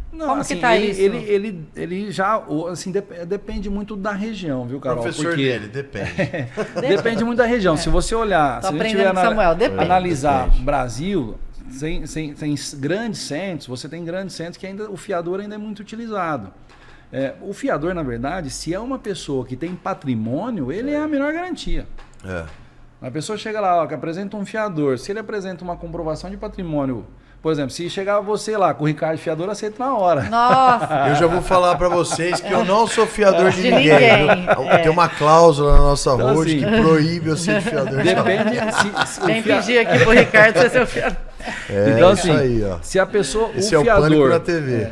Não, como assim, que tá isso? Ele já, assim, depende muito da região, viu, Carol? Professor dele, depende. Depende muito da região. Se você olhar, se a gente tiver analisar Brasil, sem grandes centros, você tem grandes centros que ainda o fiador ainda é muito utilizado. O fiador, na verdade, se é uma pessoa que tem patrimônio, ele é a melhor garantia. A pessoa chega lá, que apresenta um fiador, se ele apresenta uma comprovação de patrimônio... Por exemplo, se chegar você lá com o Ricardo fiador, aceita na hora. Nossa! Eu já vou falar para vocês que eu não sou fiador de ninguém. Tem uma cláusula na nossa road que proíbe eu ser fiador. Depende Vem pedir aqui pro Ricardo ser seu fiador. Então, assim, isso aí, ó. Se a pessoa... Esse é o Pânico na TV.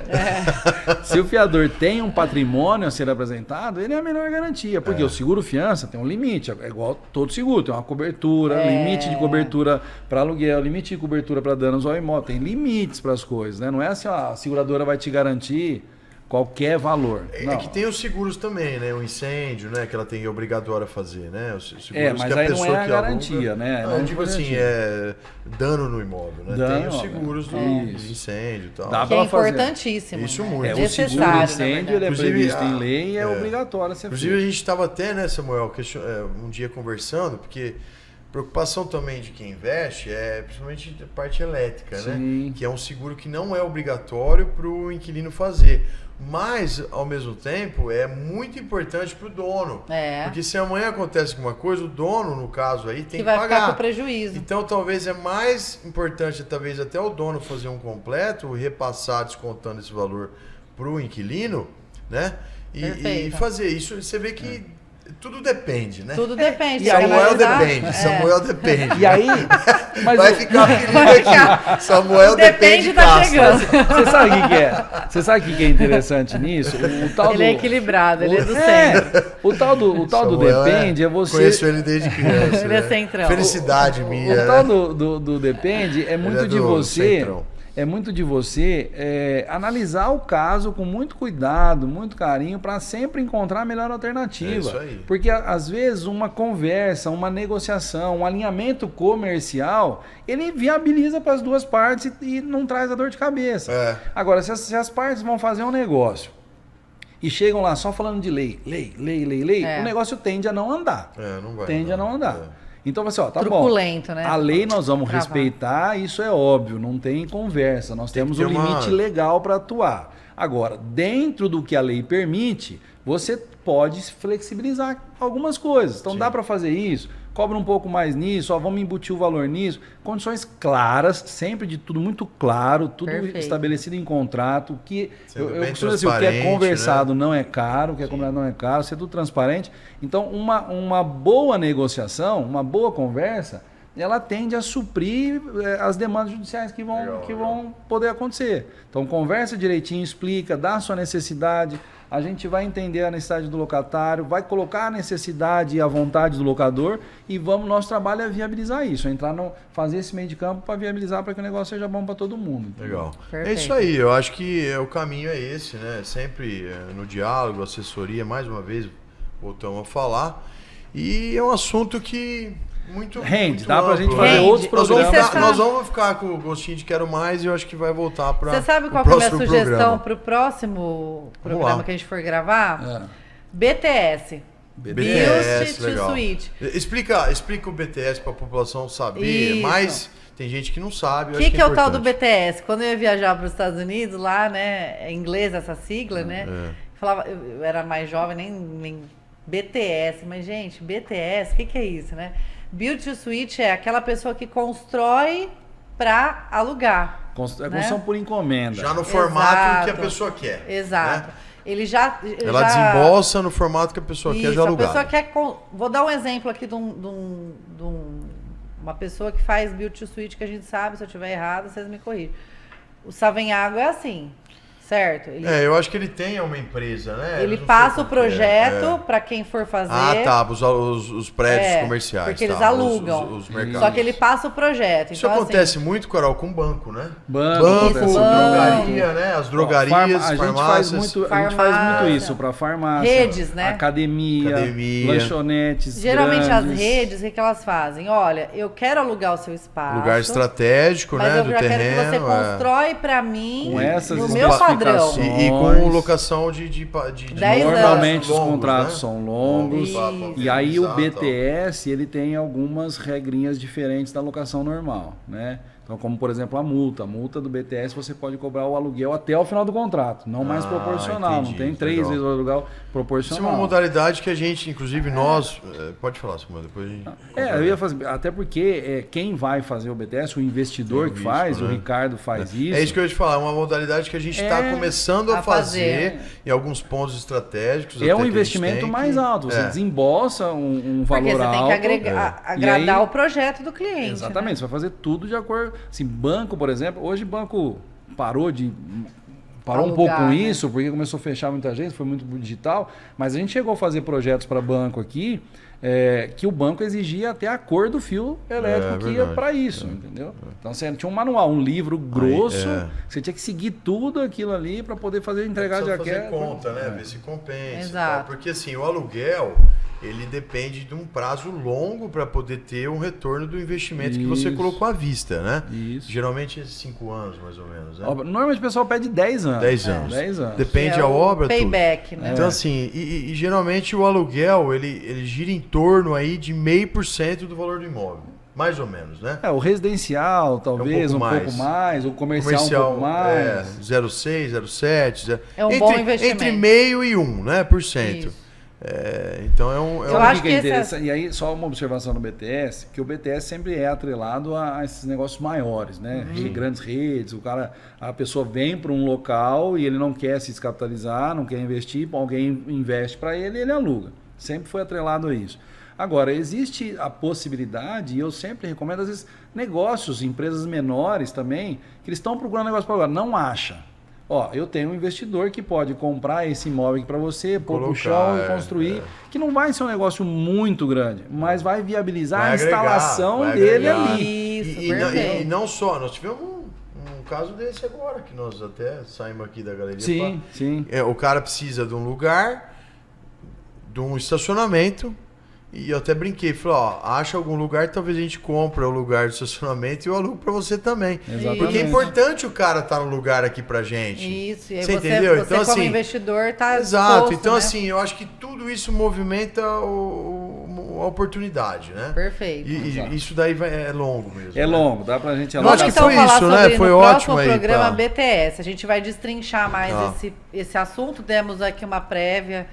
Se o fiador tem um patrimônio a ser apresentado, ele é a melhor garantia. Porque o seguro-fiança tem um limite. É igual todo seguro. Tem uma cobertura, limite de cobertura para aluguel, limite de cobertura para danos ao imóvel. Tem limites para as coisas, né? Não é assim, a seguradora vai te garantir qualquer valor. É que tem os seguros também, né? O incêndio, né? Que ela tem obrigatório a fazer, né? Os seguros mas que a aí pessoa não é a que garantia, aluga, né? Não, eu digo assim, dano no imóvel, né? Tem os seguros do incêndio e tal. Que é importantíssimo. Isso muito. O seguro do incêndio, ele é previsto em lei e é obrigatório a ser Inclusive, a gente estava até, né, Samuel, um dia conversando, porque preocupação também de quem investe é principalmente a parte elétrica, né? Que é um seguro que não é obrigatório para o inquilino fazer. Mas, ao mesmo tempo, é muito importante para o dono. Porque se amanhã acontece alguma coisa, o dono, no caso aí, tem que pagar. Vai ficar com prejuízo. Então, talvez é mais importante, talvez até o dono fazer um completo e repassar descontando esse valor para o inquilino, né? E fazer isso. Você vê que tudo depende, né? Tudo depende. Samuel depende. Samuel depende. E aí... Mas vai ficar aqui. Samuel depende tá chegando. Você sabe o que é? Você sabe o que é interessante nisso? Ele é equilibrado, ele é do centro. O tal do depende é você... Conheço ele desde criança. Ele é centrão. Felicidade minha. O tal do depende é muito de você... Centrão. É muito de você analisar o caso com muito cuidado, muito carinho, para sempre encontrar a melhor alternativa. É isso aí. Porque, às vezes, uma conversa, uma negociação, um alinhamento comercial, ele viabiliza para as duas partes e não traz a dor de cabeça. Agora, se as partes vão fazer um negócio e chegam lá só falando de lei, o negócio tende a não andar. Não vai. Tende a não andar. Então, você, tá truculento, bom, né? a lei nós vamos respeitar, isso é óbvio, não tem conversa, nós temos um limite legal para atuar. Agora, dentro do que a lei permite, você pode flexibilizar algumas coisas. Então, dá para fazer isso, cobra um pouco mais nisso, vamos embutir o valor nisso. Condições claras, sempre de tudo muito claro, tudo estabelecido em contrato. Que eu costumo dizer, o que é conversado não é caro, o que é combinado não é caro, ser tudo transparente. Então, uma boa negociação, uma boa conversa, ela tende a suprir as demandas judiciais que vão poder acontecer. Então, conversa direitinho, explica, dá a sua necessidade, a gente vai entender a necessidade do locatário, vai colocar a necessidade e a vontade do locador e nosso trabalho é viabilizar isso, fazer esse meio de campo para viabilizar para que o negócio seja bom para todo mundo. Legal. Perfeito. É isso aí, eu acho que o caminho é esse, né? Sempre no diálogo, assessoria, mais uma vez, voltamos a falar. E é um assunto que muito dá pra gente fazer Rende. outros programas. Nós vamos ficar com o gostinho de quero mais e eu acho que vai voltar para Você sabe qual que é a minha sugestão para o próximo programa que a gente for gravar? BTS. BTS, legal. Suite. Explica o BTS para a população saber, mas tem gente que não sabe. O que é o tal do BTS? Quando eu ia viajar para os Estados Unidos, lá, né, é inglês essa sigla, né? Falava, eu era mais jovem, nem BTS, mas gente, BTS, o que é isso, né? Build to Suite é aquela pessoa que constrói para alugar. Construção por encomenda. Já no formato que a pessoa quer. Exato. Né? Ela desembolsa no formato que a pessoa quer já alugar. A pessoa quer. Vou dar um exemplo aqui de uma pessoa que faz Build to Suite que a gente sabe, se eu estiver errado, vocês me corrigem. O Savenhago é assim. Certo. Eu acho que ele tem uma empresa, né? Ele passa o projeto para quem for fazer. Os prédios comerciais. Porque eles alugam. Os mercados. Só que ele passa o projeto. Isso então, acontece muito, Carol, com banco, né? Banco, drogaria, né? As drogarias, a gente faz muito isso para farmácia. Redes, né? Academia, lanchonetes. Geralmente grandes. as redes, o que elas fazem? Olha, eu quero alugar o seu espaço. Lugar estratégico, mas né? eu já quero que você constrói para mim com essas no meu padrão. E com locação de 10 normalmente anos. Os contratos, né? São longos. E aí o BTS, ele tem algumas regrinhas diferentes da locação normal, né? Então, como por exemplo a multa do BTS, você pode cobrar o aluguel até o final do contrato, não mais proporcional, entendi, não tem 3 vezes o aluguel proporcional. Isso é uma modalidade que a gente, inclusive nós, pode falar, Simão, depois a gente... eu ia fazer, até porque quem vai fazer o BTS, o investidor que faz, o Ricardo faz isso. É isso que eu ia te falar, é uma modalidade que a gente está começando a fazer em alguns pontos estratégicos. É um investimento mais alto, você desembolsa um valor alto. Porque você tem que agradar o projeto do cliente. Exatamente, né? Você vai fazer tudo de acordo. Assim, banco, por exemplo, hoje banco parou um pouco com isso, porque começou a fechar muita gente, foi muito digital, mas a gente chegou a fazer projetos para banco aqui, que o banco exigia até a cor do fio elétrico que ia para isso, entendeu? Então você tinha um manual, um livro grosso, você tinha que seguir tudo aquilo ali para poder entregar de fazer conta, né? Ver se compensa. Exato. Porque assim, o aluguel, ele depende de um prazo longo para poder ter um retorno do investimento que você colocou à vista, né? Isso. Geralmente 5 anos, mais ou menos, né? Normalmente o pessoal pede 10 anos. 10 anos. 10 anos. Depende da obra, payback, tudo. né? Então assim, e geralmente o aluguel, ele gira em torno aí de 0,5% do valor do imóvel. Mais ou menos, né? O residencial, talvez, um pouco mais. O comercial um pouco mais. 0,6, 0,7. É um bom investimento. Entre meio e 1, né? Por cento. Isso. Então Eu acho que interessante. E aí, só uma observação no BTS, que o BTS sempre é atrelado a esses negócios maiores, né? Grandes redes, a pessoa vem para um local e ele não quer se descapitalizar, não quer investir, alguém investe para ele e ele aluga. Sempre foi atrelado a isso. Agora, existe a possibilidade, e eu sempre recomendo, às vezes, negócios, empresas menores também, que eles estão procurando negócio para alugar, não acha. Eu tenho um investidor que pode comprar esse imóvel aqui para você, pôr pro chão e construir, que não vai ser um negócio muito grande, mas vai viabilizar a instalação dele ali. Isso, e não só, nós tivemos um caso desse agora, que nós até saímos aqui da galeria. Sim. O cara precisa de um lugar, de um estacionamento, e eu até brinquei, falei, acha algum lugar, talvez a gente compre o lugar do estacionamento e eu alugo para você também. Exatamente. Porque é importante o cara estar no lugar aqui pra gente. Isso, e aí você entendeu? Então, como investidor tá exato, exposto, então né? assim, eu acho que tudo isso movimenta a oportunidade, né? Perfeito. E isso daí é longo mesmo. É longo, dá pra gente acho que foi falar isso, né? sobre, Foi no ótimo próximo aí. programa BTS, a gente vai destrinchar mais esse assunto, demos aqui uma prévia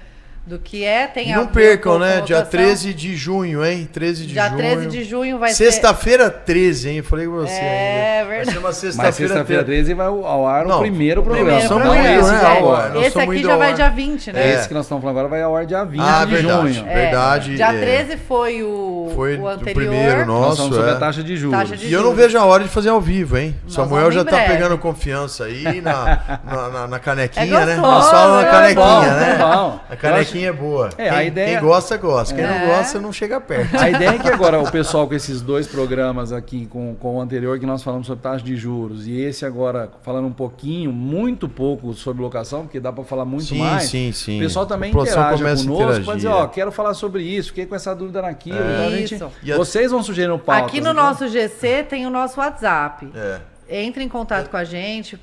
do que é. Tem E não percam, né? Dia 13 de junho, hein? 13 de Dia junho. 13 de junho vai ser... Sexta-feira 13, hein? Eu falei com você É ainda. verdade. Vai ser uma Mas sexta-feira sexta-feira 13 vai ao ar Não, o primeiro programa. Primeiro Nós programa, estamos indo, né? esse, Agora. Nós Esse estamos aqui indo já ao vai ar. dia 20, né? Esse que nós estamos falando agora vai ao ar dia 20 Ah, de verdade. junho. Verdade. Dia 13 foi Foi o o anterior. primeiro Nós nosso. falamos sobre a taxa de juros. Taxa de E eu não vejo a hora de fazer ao vivo, hein? Nós Samuel vamos já em tá breve. pegando confiança aí na canequinha, É né? gostoso, Nós falamos na é canequinha, bom, né? é bom. A canequinha é boa. a ideia- Quem gosta, gosta. Quem É. não gosta, não chega perto. A ideia é que agora o pessoal com esses dois programas aqui, com o anterior que nós falamos sobre taxa de juros, e esse agora falando um pouquinho, muito pouco sobre locação, porque dá para falar muito Sim, mais. sim, sim. O pessoal também A população interaja começa a conosco, interagir, pode dizer, ó, quero falar sobre isso, fiquei com essa dúvida naquilo. Então a gente, Isso. E a- vocês vão sugerindo pautas. Aqui no então. nosso GC tem o nosso WhatsApp. É. Entre em contato com a gente.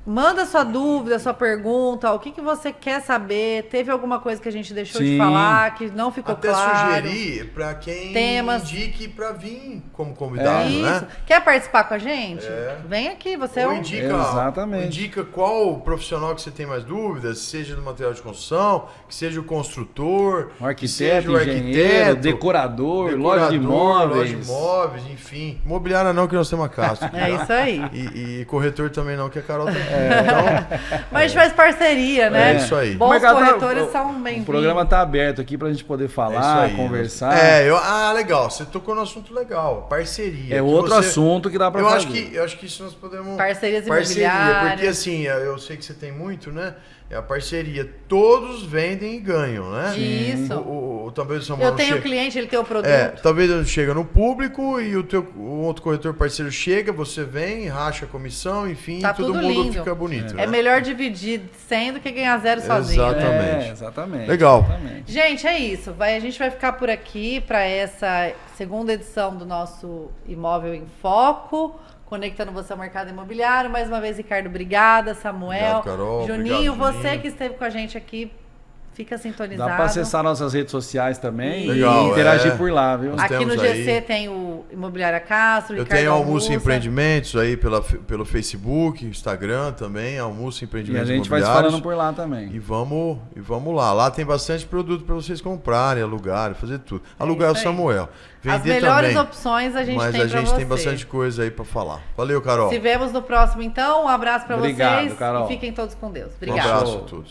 Manda sua dúvida, sua pergunta, o que, que você quer saber? Teve alguma coisa que a gente deixou de Sim. falar, que não ficou Até claro? sugerir pra quem Temas. indique pra vir como convidado, Isso. né? Quer participar com a gente? É. Vem aqui, você é Ou um... indica, Exatamente. indica qual profissional que você tem mais dúvidas, seja do material de construção, que seja o construtor, Um que seja arquiteto, o engenheiro, arquiteto, decorador, loja de imóveis. loja de imóveis, enfim. Imobiliária não, que nós temos a Castro. É isso aí. E corretor também não, que a Carol tá aqui. Então, Mas a gente faz parceria, né? É isso aí. Bons Mas, cara, corretores o- são bem-vindos. O programa tá aberto aqui pra gente poder é isso falar, aí. conversar. Legal. Você tocou no assunto legal, parceria. É que outro você- assunto que dá pra Eu fazer. acho que isso nós podemos... Parcerias Parceria, imobiliárias. porque assim, eu sei que você tem muito, né? É a parceria. Todos vendem e ganham, né? Isso. Talvez o Samuel Eu não tenho o chegue- cliente, ele tem o produto. talvez ele chega no público e o outro corretor parceiro chega, você vem, racha a comissão, enfim, Tá todo tudo mundo lindo. fica bonito. É né? melhor dividir 100 do que ganhar zero sozinho. Exato. né? Exatamente. Legal. Exatamente. Gente, é isso. A gente vai ficar por aqui para essa segunda edição do nosso Imóvel em Foco, conectando você ao mercado imobiliário. Mais uma vez, Ricardo, obrigada. Samuel, Obrigado, Carol. Juninho, Obrigado, você Juninho. que esteve com a gente aqui, fica sintonizado. Dá pra acessar nossas redes sociais também Legal, e interagir é. por lá, viu? Nós Aqui no temos GC aí- tem o Imobiliária Castro, Eu Ricardo tenho Almoço Almussa. Empreendimentos aí pelo Facebook, Instagram também, Almoço E a Empreendimentos gente vai se Imobiliários. falando por lá também. E vamos lá. Lá tem bastante produto para vocês comprarem, alugarem, fazer tudo. Alugar é o isso aí. Samuel. As Vender melhores também. opções a gente Mas tem a pra gente você. tem bastante coisa aí para falar. Valeu, Carol. Se vemos no próximo, então. Um abraço para Obrigado, vocês. Carol. E fiquem todos com Deus. Um Obrigada. abraço a todos.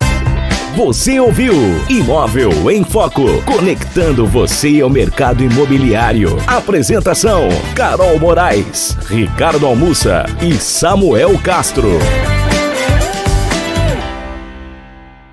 Você ouviu Imóvel em Foco, conectando você ao mercado imobiliário. Apresentação: Carol Moraes, Ricardo Almussa e Samuel Castro.